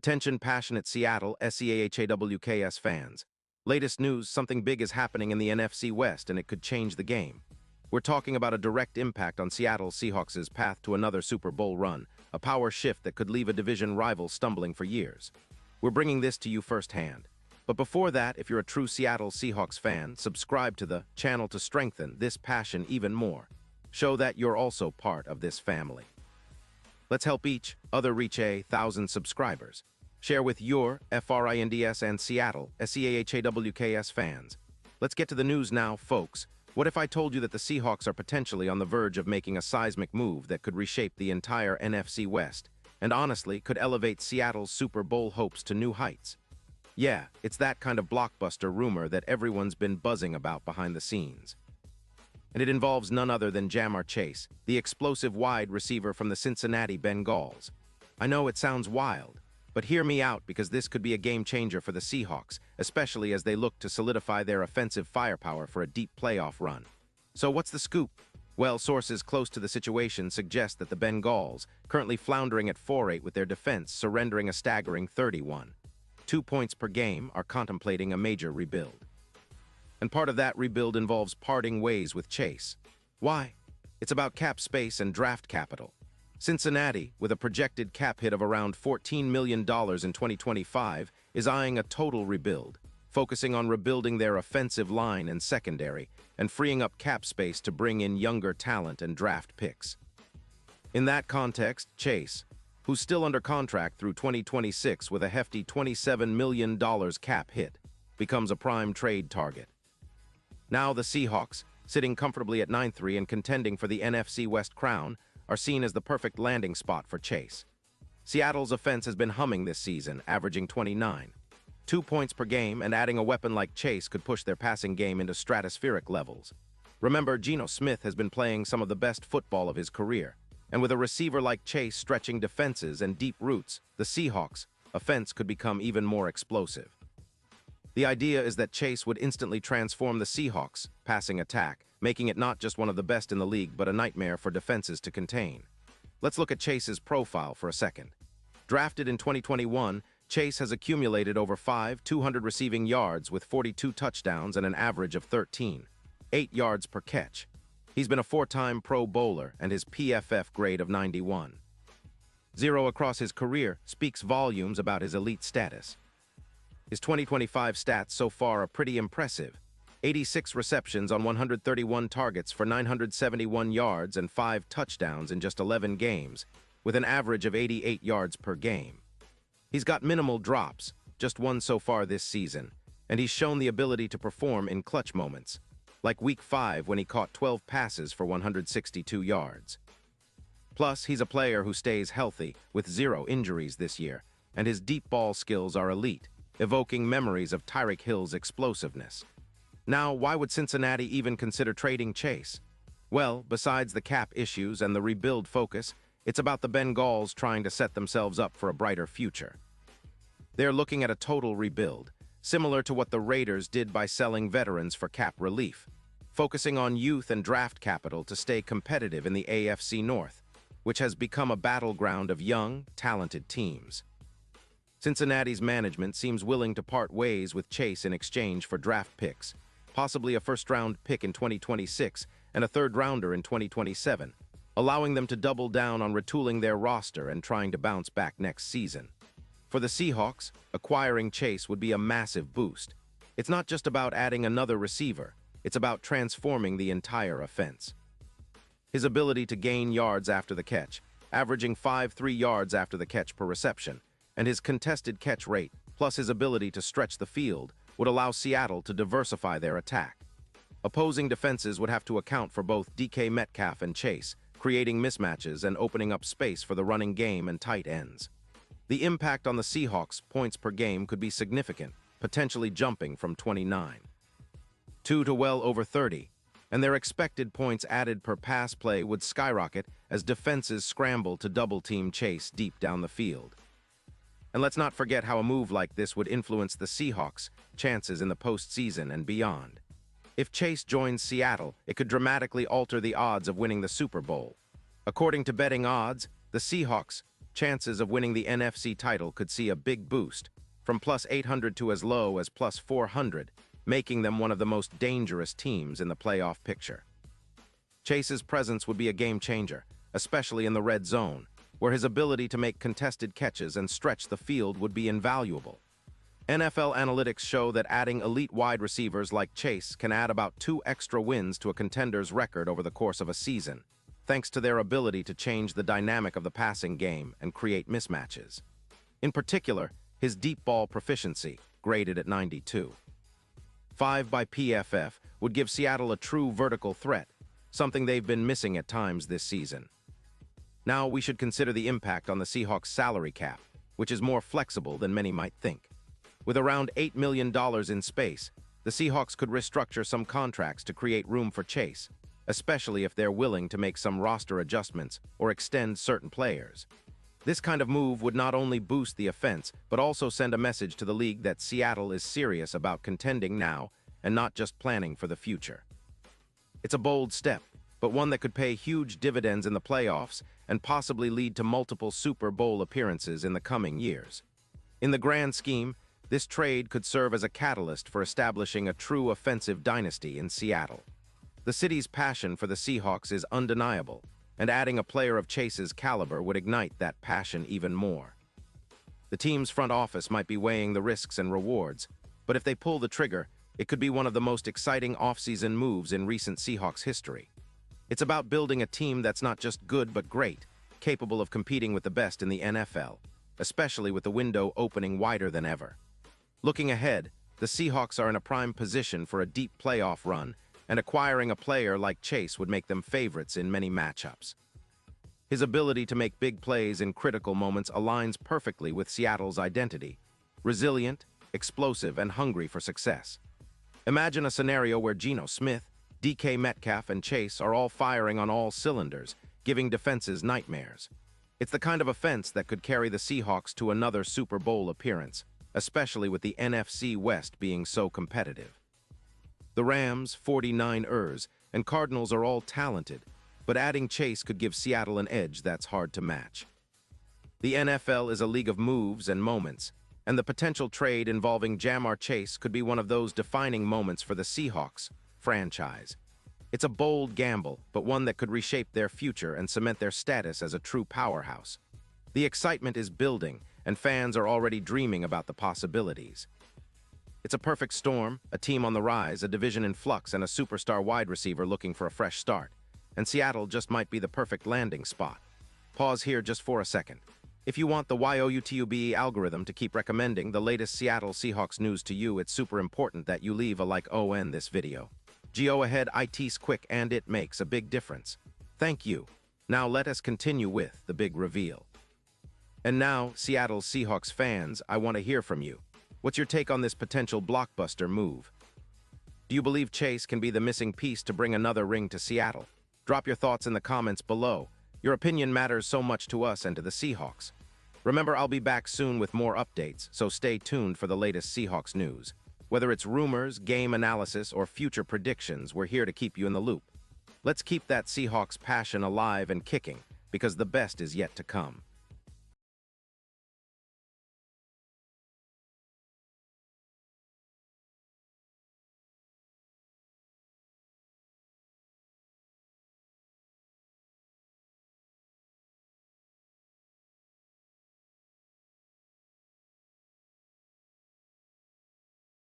Attention passionate Seattle SCHNEIDER fans. Latest news, something big is happening in the NFC West and it could change the game. We're talking about a direct impact on Seattle Seahawks' path to another Super Bowl run, a power shift that could leave a division rival stumbling for years. We're bringing this to you firsthand. But before that, if you're a true Seattle Seahawks fan, subscribe to the channel to strengthen this passion even more. Show that you're also part of this family. Let's help each other reach 1,000 subscribers. Share with your FRINDS and Seattle SCHNEIDER fans. Let's get to the news now, folks. What if I told you that the Seahawks are potentially on the verge of making a seismic move that could reshape the entire NFC West, and honestly could elevate Seattle's Super Bowl hopes to new heights? Yeah, it's that kind of blockbuster rumor that everyone's been buzzing about behind the scenes. And it involves none other than Ja'Marr Chase, the explosive wide receiver from the Cincinnati Bengals. I know it sounds wild, but hear me out because this could be a game-changer for the Seahawks, especially as they look to solidify their offensive firepower for a deep playoff run. So what's the scoop? Well, sources close to the situation suggest that the Bengals, currently floundering at 4-8 with their defense surrendering a staggering 31.2 points per game, are contemplating a major rebuild. And part of that rebuild involves parting ways with Chase. Why? It's about cap space and draft capital. Cincinnati, with a projected cap hit of around $14 million in 2025, is eyeing a total rebuild, focusing on rebuilding their offensive line and secondary, and freeing up cap space to bring in younger talent and draft picks. In that context, Chase, who's still under contract through 2026 with a hefty $27 million cap hit, becomes a prime trade target. Now the Seahawks, sitting comfortably at 9-3 and contending for the NFC West crown, are seen as the perfect landing spot for Chase. Seattle's offense has been humming this season, averaging 29.2 points per game, and adding a weapon like Chase could push their passing game into stratospheric levels. Remember, Geno Smith has been playing some of the best football of his career, and with a receiver like Chase stretching defenses and deep routes, the Seahawks' offense could become even more explosive. The idea is that Chase would instantly transform the Seahawks' passing attack, making it not just one of the best in the league but a nightmare for defenses to contain. Let's look at Chase's profile for a second. Drafted in 2021, Chase has accumulated over 200 receiving yards with 42 touchdowns and an average of 13.8 yards per catch. He's been a four-time Pro Bowler and his PFF grade of 91.0 across his career speaks volumes about his elite status. His 2025 stats so far are pretty impressive. 86 receptions on 131 targets for 971 yards and 5 touchdowns in just 11 games, with an average of 88 yards per game. He's got minimal drops, just one so far this season, and he's shown the ability to perform in clutch moments, like Week 5 when he caught 12 passes for 162 yards. Plus, he's a player who stays healthy, with 0 injuries this year, and his deep ball skills are elite, evoking memories of Tyreek Hill's explosiveness. Now, why would Cincinnati even consider trading Chase? Well, besides the cap issues and the rebuild focus, it's about the Bengals trying to set themselves up for a brighter future. They're looking at a total rebuild, similar to what the Raiders did by selling veterans for cap relief, focusing on youth and draft capital to stay competitive in the AFC North, which has become a battleground of young, talented teams. Cincinnati's management seems willing to part ways with Chase in exchange for draft picks, possibly a first-round pick in 2026 and a third-rounder in 2027, allowing them to double down on retooling their roster and trying to bounce back next season. For the Seahawks, acquiring Chase would be a massive boost. It's not just about adding another receiver, it's about transforming the entire offense. His ability to gain yards after the catch, averaging 5.3 yards after the catch per reception, and his contested catch rate, plus his ability to stretch the field, would allow Seattle to diversify their attack. Opposing defenses would have to account for both DK Metcalf and Chase, creating mismatches and opening up space for the running game and tight ends. The impact on the Seahawks' points per game could be significant, potentially jumping from 29.2 to well over 30, and their expected points added per pass play would skyrocket as defenses scramble to double-team Chase deep down the field. And let's not forget how a move like this would influence the Seahawks' chances in the postseason and beyond. If Chase joins Seattle, it could dramatically alter the odds of winning the Super Bowl. According to betting odds, the Seahawks' chances of winning the NFC title could see a big boost, from +800 to as low as +400, making them one of the most dangerous teams in the playoff picture. Chase's presence would be a game-changer, especially in the red zone, where his ability to make contested catches and stretch the field would be invaluable. NFL analytics show that adding elite wide receivers like Chase can add about 2 extra wins to a contender's record over the course of a season, thanks to their ability to change the dynamic of the passing game and create mismatches. In particular, his deep ball proficiency, graded at 92. 5 by PFF would give Seattle a true vertical threat, something they've been missing at times this season. Now we should consider the impact on the Seahawks' salary cap, which is more flexible than many might think. With around $8 million in space, the Seahawks could restructure some contracts to create room for Chase, especially if they're willing to make some roster adjustments or extend certain players. This kind of move would not only boost the offense, but also send a message to the league that Seattle is serious about contending now and not just planning for the future. It's a bold step, but one that could pay huge dividends in the playoffs and possibly lead to multiple Super Bowl appearances in the coming years. In the grand scheme, this trade could serve as a catalyst for establishing a true offensive dynasty in Seattle. The city's passion for the Seahawks is undeniable, and adding a player of Chase's caliber would ignite that passion even more. The team's front office might be weighing the risks and rewards, but if they pull the trigger, it could be one of the most exciting offseason moves in recent Seahawks history. It's about building a team that's not just good but great, capable of competing with the best in the NFL, especially with the window opening wider than ever. Looking ahead, the Seahawks are in a prime position for a deep playoff run, and acquiring a player like Chase would make them favorites in many matchups. His ability to make big plays in critical moments aligns perfectly with Seattle's identity: resilient, explosive, and hungry for success. Imagine a scenario where Geno Smith, DK Metcalf, and Chase are all firing on all cylinders, giving defenses nightmares. It's the kind of offense that could carry the Seahawks to another Super Bowl appearance, especially with the NFC West being so competitive. The Rams, 49ers, and Cardinals are all talented, but adding Chase could give Seattle an edge that's hard to match. The NFL is a league of moves and moments, and the potential trade involving Ja'Marr Chase could be one of those defining moments for the Seahawks franchise. It's a bold gamble, but one that could reshape their future and cement their status as a true powerhouse. The excitement is building, and fans are already dreaming about the possibilities. It's a perfect storm, a team on the rise, a division in flux, and a superstar wide receiver looking for a fresh start. And Seattle just might be the perfect landing spot. Pause here just for a second. If you want the YouTube algorithm to keep recommending the latest Seattle Seahawks news to you, it's super important that you leave a like on this video. Go ahead, it's quick and it makes a big difference. Thank you. Now let us continue with the big reveal. And now, Seattle Seahawks fans, I want to hear from you. What's your take on this potential blockbuster move? Do you believe Chase can be the missing piece to bring another ring to Seattle? Drop your thoughts in the comments below. Your opinion matters so much to us and to the Seahawks. Remember, I'll be back soon with more updates, so stay tuned for the latest Seahawks news. Whether it's rumors, game analysis, or future predictions, we're here to keep you in the loop. Let's keep that Seahawks passion alive and kicking, because the best is yet to come.